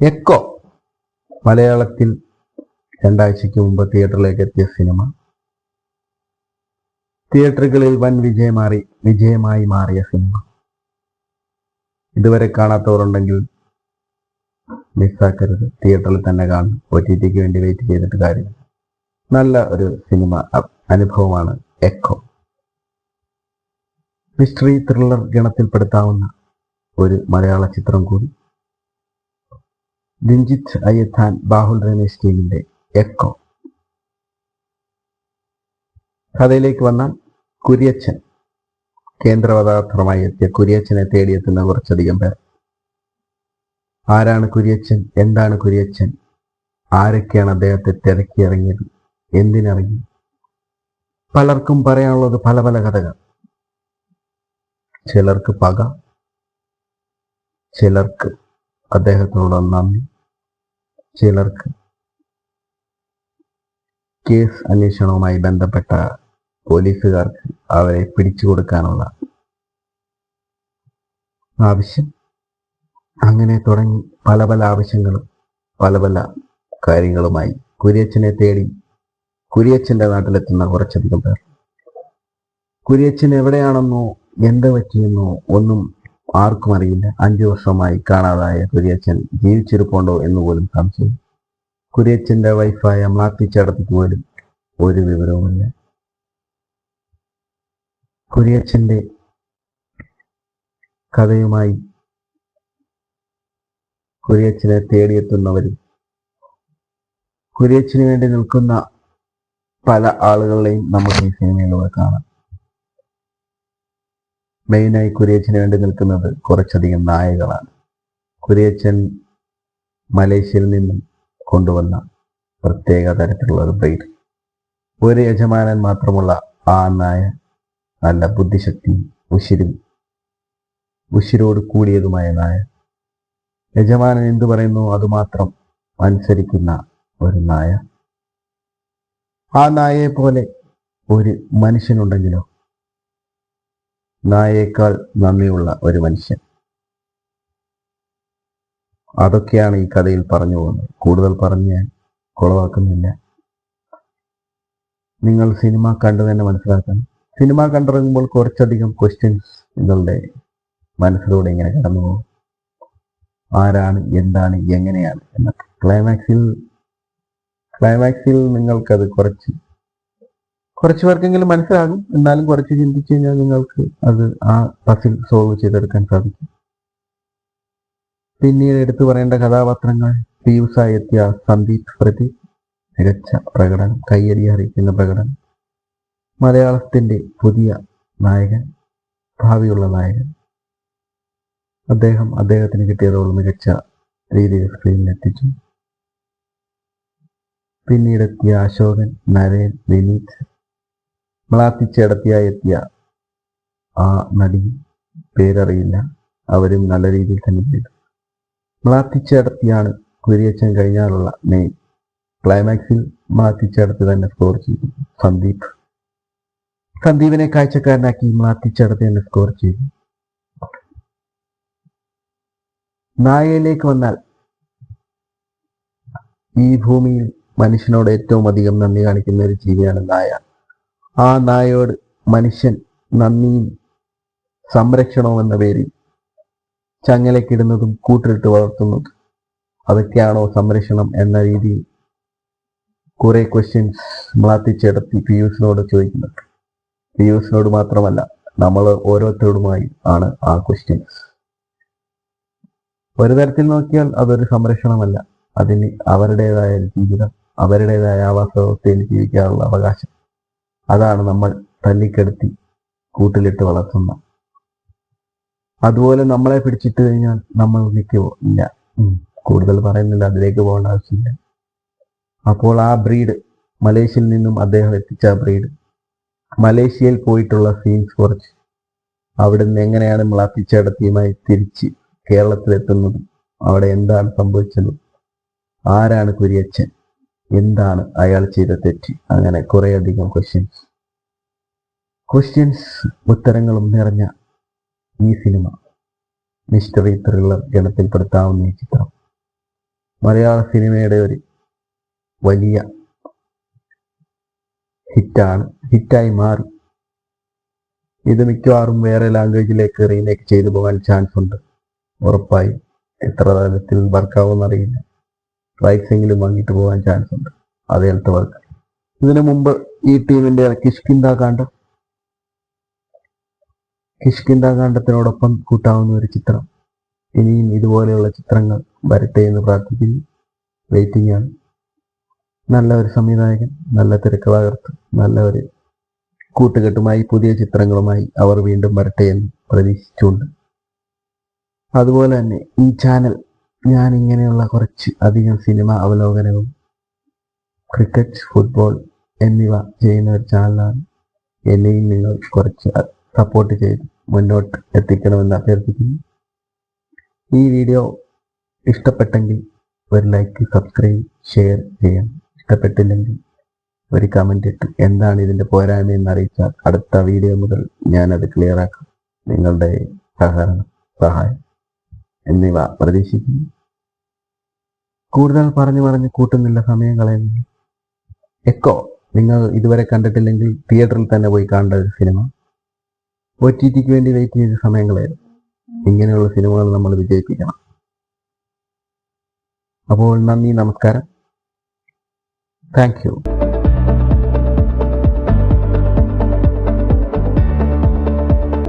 Echo മലയാളത്തിൽ 2 ആഴ്ചയ്ക്ക് മുമ്പ് തിയേറ്ററിലേക്ക് എത്തിയ സിനിമ. തിയേറ്ററുകളിൽ വൻ വിജയമായി മാറിയ സിനിമ. ഇതുവരെ കാണാത്തവരുണ്ടെങ്കിൽ മിസ്സാക്കരുത്, തിയേറ്ററിൽ തന്നെ കാണും. OTT വേണ്ടി വെയിറ്റ് ചെയ്തിട്ട് കാര്യം. നല്ല ഒരു സിനിമ അനുഭവമാണ് എക്കോ. മിസ്റ്ററി ത്രില്ലർ ഗണത്തിൽപ്പെടുത്താവുന്ന ഒരു മലയാള ചിത്രം കൂടി. രഞ്ജിത്ത് അയ്യത്താൻ, ബാഹുൽ രമേശ് ടീമിന്റെ എക്കോ. കഥയിലേക്ക് വന്നാൽ, കുര്യച്ചൻ കേന്ദ്രകഥാപാത്രമായി എത്തിയ കുര്യച്ചനെ തേടിയെത്തുന്ന കുറച്ചധികം പേർ. ആരാണ് കുര്യച്ചൻ? എന്താണ് കുര്യച്ചൻ? ആരൊക്കെയാണ് അദ്ദേഹത്തെ തിരക്കിയിറങ്ങിയത്? എന്തിനിറങ്ങി? പലർക്കും പറയാനുള്ളത് പല പല കഥകൾ. ചിലർക്ക് പക, ചിലർക്ക് അദ്ദേഹത്തിനോട് നന്ദി, ചിലർക്ക് കേസ് അന്വേഷണവുമായി ബന്ധപ്പെട്ട പോലീസുകാർക്ക് അവരെ പിടിച്ചു കൊടുക്കാനുള്ള ആവശ്യം. അങ്ങനെ തുടങ്ങി പല പല ആവശ്യങ്ങളും പല പല കാര്യങ്ങളുമായി കുര്യച്ചനെ തേടി കുര്യച്ചന്റെ നാട്ടിലെത്തുന്ന കുറച്ചധികം പേർ. കുര്യച്ചൻ എവിടെയാണെന്നോ എന്ത് പറ്റിയെന്നോ ഒന്നും ആർക്കും അറിയില്ല. 5 വർഷമായി കാണാതായ കുര്യച്ചൻ ജീവിച്ചിരിപ്പുണ്ടോ എന്ന് പോലും സംശയം. കുര്യച്ചന്റെ വൈഫായ മാത്തിച്ചടത്തിക്ക് പോലും ഒരു വിവരവുമില്ല. കുര്യച്ചന്റെ കഥയുമായി കുര്യച്ചനെ തേടിയെത്തുന്നവരും കുര്യച്ചന് വേണ്ടി നിൽക്കുന്ന പല ആളുകളെയും നമുക്ക് ഈ സിനിമയിലൂടെ കാണാം. മെയിനായി കുര്യച്ചന് വേണ്ടി നിൽക്കുന്നത് കുറച്ചധികം നായകളാണ്. കുര്യച്ചൻ മലേഷ്യയിൽ നിന്നും കൊണ്ടുവന്ന പ്രത്യേക തരത്തിലുള്ള ഒരു ബ്രീഡ്. ഒരു യജമാനൻ മാത്രമുള്ള ആ നായ നല്ല ബുദ്ധിശക്തിയും ഉശിരോട് കൂടിയതുമായ നായ. യജമാനൻ എന്തു പറയുന്നു അതുമാത്രം അനുസരിക്കുന്ന ഒരു നായ. ആ നായയെ പോലെ ഒരു മനുഷ്യനുണ്ടെങ്കിലോ, നായേക്കാൾ നന്ദിയുള്ള ഒരു മനുഷ്യൻ. അതൊക്കെയാണ് ഈ കഥയിൽ പറഞ്ഞു പോകുന്നത്. കൂടുതൽ പറഞ്ഞ് ഞാൻ കുളവാക്കുന്നില്ല. നിങ്ങൾ സിനിമ കണ്ടു തന്നെ മനസ്സിലാക്കണം. സിനിമ കണ്ടിറങ്ങുമ്പോൾ കുറച്ചധികം ക്വസ്റ്റ്യൻസ് നിങ്ങളുടെ മനസ്സിലൂടെ ഇങ്ങനെ കടന്നു പോകും. ആരാണ്, എന്താണ്, എങ്ങനെയാണ് എന്നൊക്കെ. ക്ലൈമാക്സിൽ നിങ്ങൾക്കത് കുറച്ച് പേർക്കെങ്കിലും മനസ്സിലാകും. എന്നാലും കുറച്ച് ചിന്തിച്ചു കഴിഞ്ഞാൽ നിങ്ങൾക്ക് അത് ആ പസിൽ സോൾവ് ചെയ്തെടുക്കാൻ സാധിക്കും. പിന്നീട് എടുത്തു പറയേണ്ട കഥാപാത്രങ്ങൾ. പീയൂസായി എത്തിയ സന്ദീപ് പ്രതി മികച്ച പ്രകടനം, കയ്യടി അറിയിക്കുന്ന പ്രകടനം. മലയാളത്തിന്റെ പുതിയ നായകൻ, ഭാവിയുള്ള നായകൻ. അദ്ദേഹത്തിന് കിട്ടിയ റോൾ മികച്ച രീതിയിൽ സ്ക്രീനിൽ എത്തിച്ചു. പിന്നീടെത്തിയ അശോകൻ, നരേൻ, വിനീത്. മ്ലാത്തിച്ചേടത്തിയായി എത്തിയ ആ നടി, പേരറിയില്ല, അവരും നല്ല രീതിയിൽ തന്നെ ചെയ്തു. മ്ലാത്തിച്ചേടത്തിയാണ് കുര്യച്ചൻ കഴിഞ്ഞാലുള്ള മെയിൻ. ക്ലൈമാക്സിൽ മ്ലാത്തിച്ചേടത്തി തന്നെ സ്കോർ ചെയ്തു. സന്ദീപിനെ കാഴ്ചക്കാരനാക്കി മ്ലാത്തിച്ചേടത്തി തന്നെ സ്കോർ ചെയ്തു. നായയിലേക്ക് വന്നാൽ, ഈ ഭൂമിയിൽ മനുഷ്യനോട് ഏറ്റവും അധികം നന്ദി കാണിക്കുന്ന ഒരു ജീവിയാണ് നായ. ആ നായയോട് മനുഷ്യൻ നന്ദിയും സംരക്ഷണവും എന്ന പേരിൽ ചങ്ങലക്കിടുന്നതും കൂട്ടിലിട്ട് വളർത്തുന്നതും, അതൊക്കെയാണോ സംരക്ഷണം എന്ന രീതിയിൽ കുറെ ക്വസ്റ്റ്യൻസ് മ്ലാത്തിച്ചേടത്തി പീയൂസിനോട് ചോദിക്കുന്നുണ്ട്. പീയൂസിനോട് മാത്രമല്ല, നമ്മൾ ഓരോരുത്തരോടുമായി ആണ് ആ ക്വസ്റ്റ്യൻസ്. ഒരു തരത്തിൽ നോക്കിയാൽ അതൊരു സംരക്ഷണമല്ല. അതിന് അവരുടേതായ ജീവിതം, അവരുടേതായ ആവാസ വ്യവസ്ഥയിൽ ജീവിക്കാനുള്ള അവകാശം. അതാണ് നമ്മൾ തല്ലിക്കെടുത്തി കൂട്ടിലിട്ട് വളർത്തുന്ന. അതുപോലെ നമ്മളെ പിടിച്ചിട്ട് കഴിഞ്ഞാൽ നമ്മൾ നിൽക്കില്ല. കൂടുതൽ പറയുന്നില്ല, അതിലേക്ക് പോകേണ്ട ആവശ്യമില്ല. അപ്പോൾ ആ ബ്രീഡ്, മലേഷ്യയിൽ നിന്നും അദ്ദേഹം എത്തിച്ച ബ്രീഡ്, മലേഷ്യയിൽ പോയിട്ടുള്ള സീൻസ് കുറച്ച്, അവിടുന്ന് എങ്ങനെയാണ് മ്ലാത്തിച്ചേടത്തിയുമായി തിരിച്ച് കേരളത്തിലെത്തുന്നതും, അവിടെ എന്താണ് സംഭവിച്ചതും, ആരാണ് കുര്യച്ചൻ, എന്താണ് അയാൾ ചെയ്ത തെറ്റ്, അങ്ങനെ കുറേയധികം ക്വസ്റ്റ്യൻസ് ഉത്തരങ്ങളും നിറഞ്ഞ ഈ സിനിമ, മിസ്റ്ററി ത്രില്ലർ ഗണത്തിൽപ്പെടുത്താവുന്ന ഈ ചിത്രം മലയാള സിനിമയുടെ ഒരു വലിയ ഹിറ്റായി മാറി. ഇത് മിക്കവാറും വേറെ ലാംഗ്വേജിലേക്ക് റീമേക്ക് ചെയ്തു പോകാൻ ചാൻസ് ഉണ്ട്. ഉറപ്പായി എത്ര തരത്തിൽ വർക്കാവുമെന്നറിയില്ല. റൈറ്റ്സ് എങ്കിലും വാങ്ങിയിട്ട് പോകാൻ ചാൻസ് ഉണ്ട്. അതേലത്തെ വർക്ക്. ഇതിനു മുമ്പ് ഈ ടീമിന്റെ കിഷ്കിന്ധാകാന്ഡത്തിനോടൊപ്പം കൂട്ടാവുന്ന ഒരു ചിത്രം. ഇനിയും ഇതുപോലെയുള്ള ചിത്രങ്ങൾ വരട്ടെ എന്ന് പ്രാർത്ഥിക്കുന്നു. വെയിറ്റിംഗ് ആണ്. നല്ല ഒരു സംവിധായകൻ, നല്ല തിരക്കഥാകൃത്ത്, നല്ല ഒരു കൂട്ടുകെട്ടുമായി പുതിയ ചിത്രങ്ങളുമായി അവർ വീണ്ടും വരട്ടെ എന്ന് പ്രതീക്ഷിച്ചുകൊണ്ട്, അതുപോലെ തന്നെ ഈ ചാനൽ ഞാൻ ഇങ്ങനെയുള്ള കുറച്ച് അധികം സിനിമ അവലോകനവും ക്രിക്കറ്റ്, ഫുട്ബോൾ എന്നിവ ചെയ്യുന്ന ഒരു ചാനലാണ്. എന്നെയും നിങ്ങൾ കുറച്ച് സപ്പോർട്ട് ചെയ്ത് മുന്നോട്ട് എത്തിക്കണമെന്ന് അഭ്യർത്ഥിക്കുന്നു. ഈ വീഡിയോ ഇഷ്ടപ്പെട്ടെങ്കിൽ ഒരു ലൈക്ക്, സബ്സ്ക്രൈബ്, ഷെയർ ചെയ്യാം. ഇഷ്ടപ്പെട്ടില്ലെങ്കിൽ ഒരു കമൻ്റ് ഇട്ട് എന്താണ് ഇതിൻ്റെ പോരായ്മ എന്ന് അറിയിച്ചാൽ അടുത്ത വീഡിയോ മുതൽ ഞാനത് ക്ലിയർ ആക്കാം. നിങ്ങളുടെ സഹകരണം, സഹായം എന്നിവ പ്രതീക്ഷിക്കുന്നു. കൂടുതൽ പറഞ്ഞു കൂട്ടുന്നില്ല, സമയം കളയുന്നില്ല. എക്കോ നിങ്ങൾ ഇതുവരെ കണ്ടിട്ടില്ലെങ്കിൽ തിയേറ്ററിൽ തന്നെ പോയി കാണേണ്ട ഒരു സിനിമ. OTTക്ക് വേണ്ടി വെയിറ്റ് ചെയ്ത് സമയം കളയരുത്. ഇങ്ങനെയുള്ള സിനിമകൾ നമ്മൾ വിജയിപ്പിക്കണം. അപ്പോൾ നന്ദി, നമസ്കാരം. Thank you.